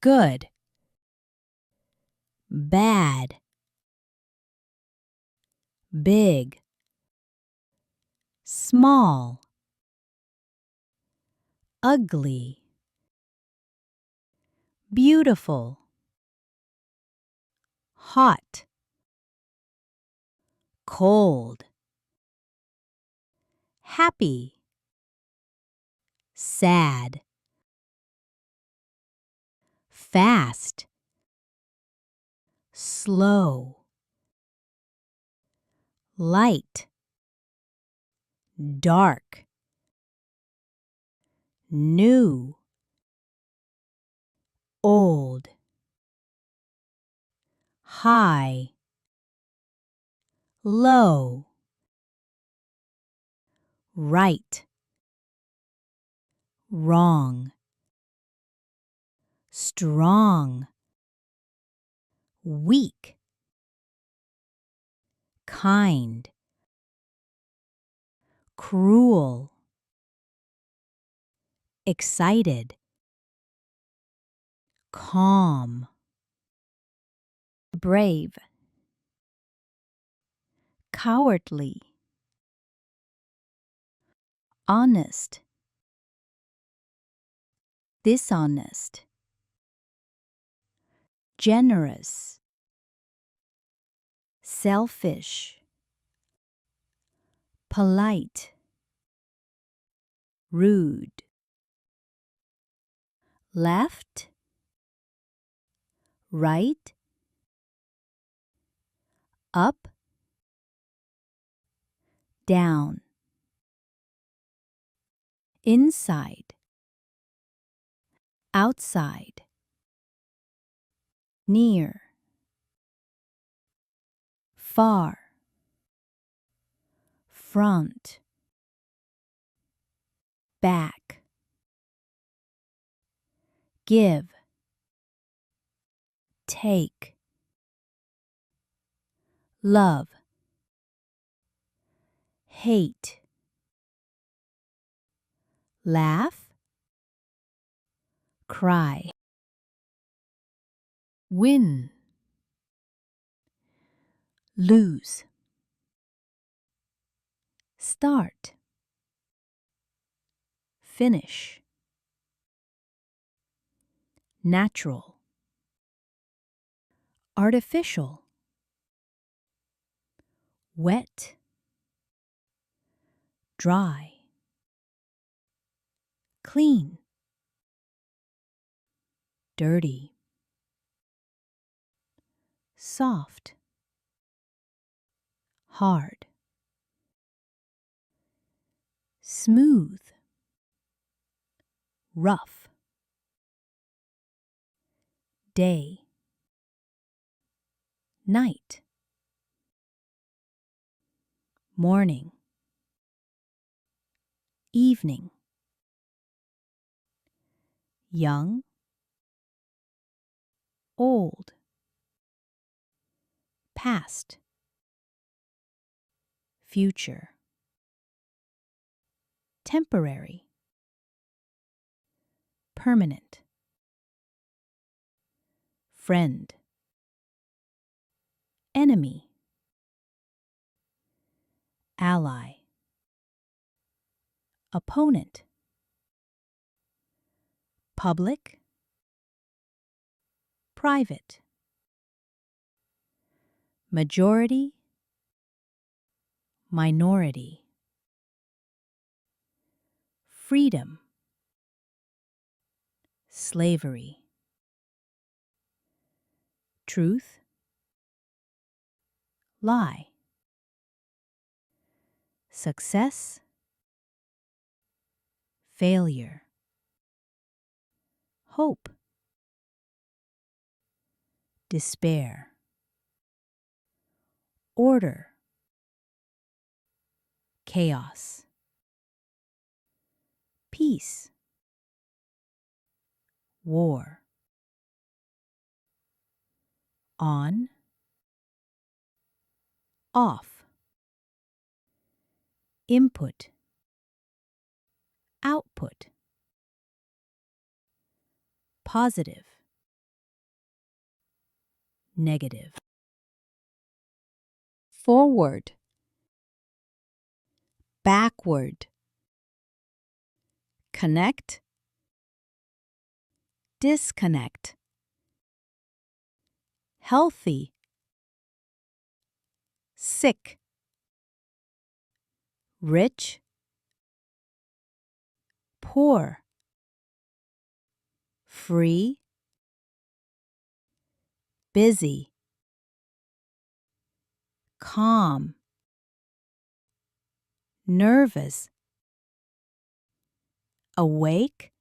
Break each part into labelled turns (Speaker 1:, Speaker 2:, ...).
Speaker 1: good, bad, big, small, ugly, beautiful, hot, cold, happy, sad, fast, slow, light, dark, new, old, high, low, right, wrong, strong, weak, kind, cruel, excited, calm, brave, cowardly, honest, dishonest, generous, selfish, polite, rude, left, right, up, down, inside, outside, near, far, front, back, give, take, love, hate, laugh, cry, win, lose, start, finish, natural, artificial, wet, dry, clean, dirty, soft, hard, smooth, rough, day, night, morning, evening, young, old, past, future, temporary, permanent, friend, enemy, ally, opponent, public, private, majority, minority, freedom, slavery, truth, lie, success, failure, hope, despair, order, chaos, peace, war, on, off, input, output, positive, negative.
Speaker 2: Forward. Backward. Connect. Disconnect. Healthy. Sick. Rich. Poor. Free. Busy. Calm. Nervous. Awake.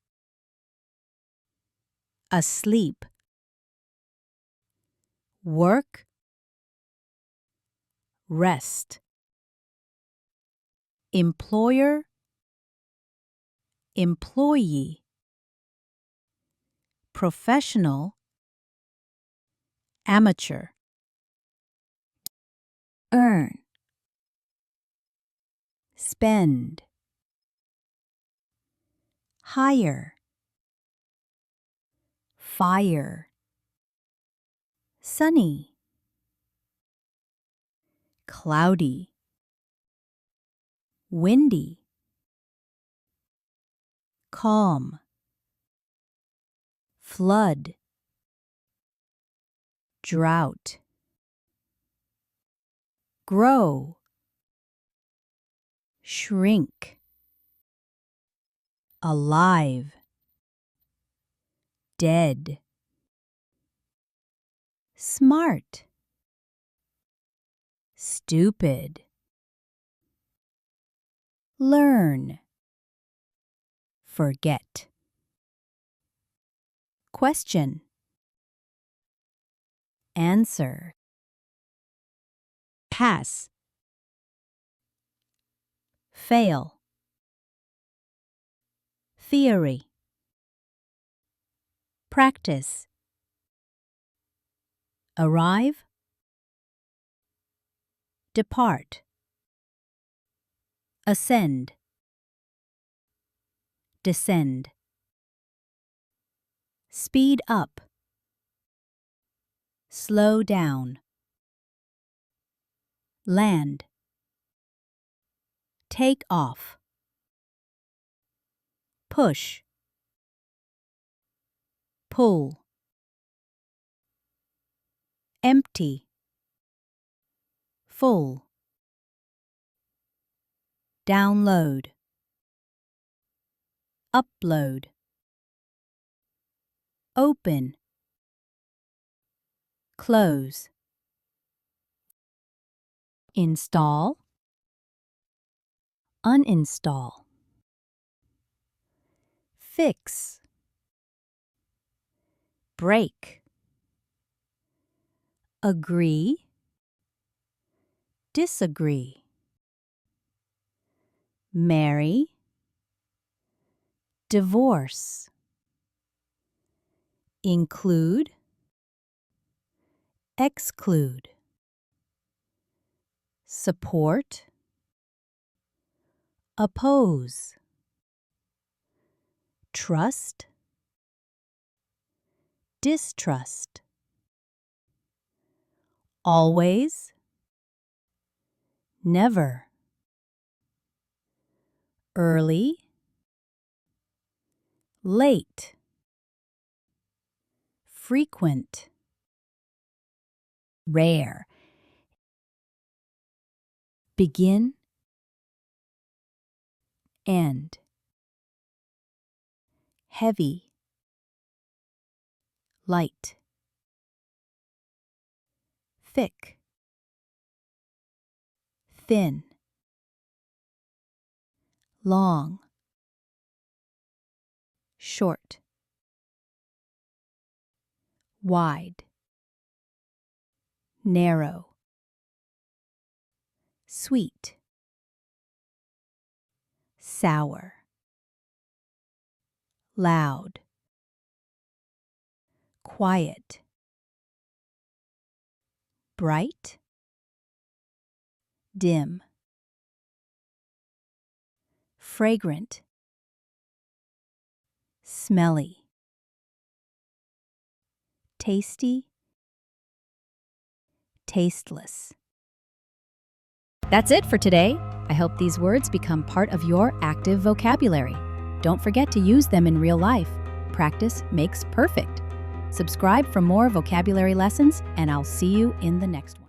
Speaker 2: Asleep. Work. Rest. Employer. Employee. Professional. Amateur. Earn. Spend. Hire. Fire. Sunny. Cloudy. Windy. Calm. Flood. Drought. Grow. Shrink. Alive. Dead. Smart. Stupid. Learn. Forget. Question. Answer. Pass. Fail. Theory. Practice. Arrive. Depart. Ascend. Descend. Speed up. Slow down. Land. Take off. Push. Pull. Empty. Full. Download. Upload. Open. Close. Install. Uninstall. Fix. Break. Agree. Disagree. Marry. Divorce. Include. Exclude. Support. Oppose. Trust. Distrust. Always. Never. Early. Late. Frequent. Rare. Begin. End. Heavy. Light. Thick. Thin. Long. Short. Wide. Narrow. Sweet. Sour. Loud. Quiet. Bright. Dim. Fragrant. Smelly. Tasty. tasteless. That's it for today. I hope these words become part of your active vocabulary. Don't forget to use them in real life. Practice makes perfect. Subscribe for more vocabulary lessons, and I'll see you in the next one.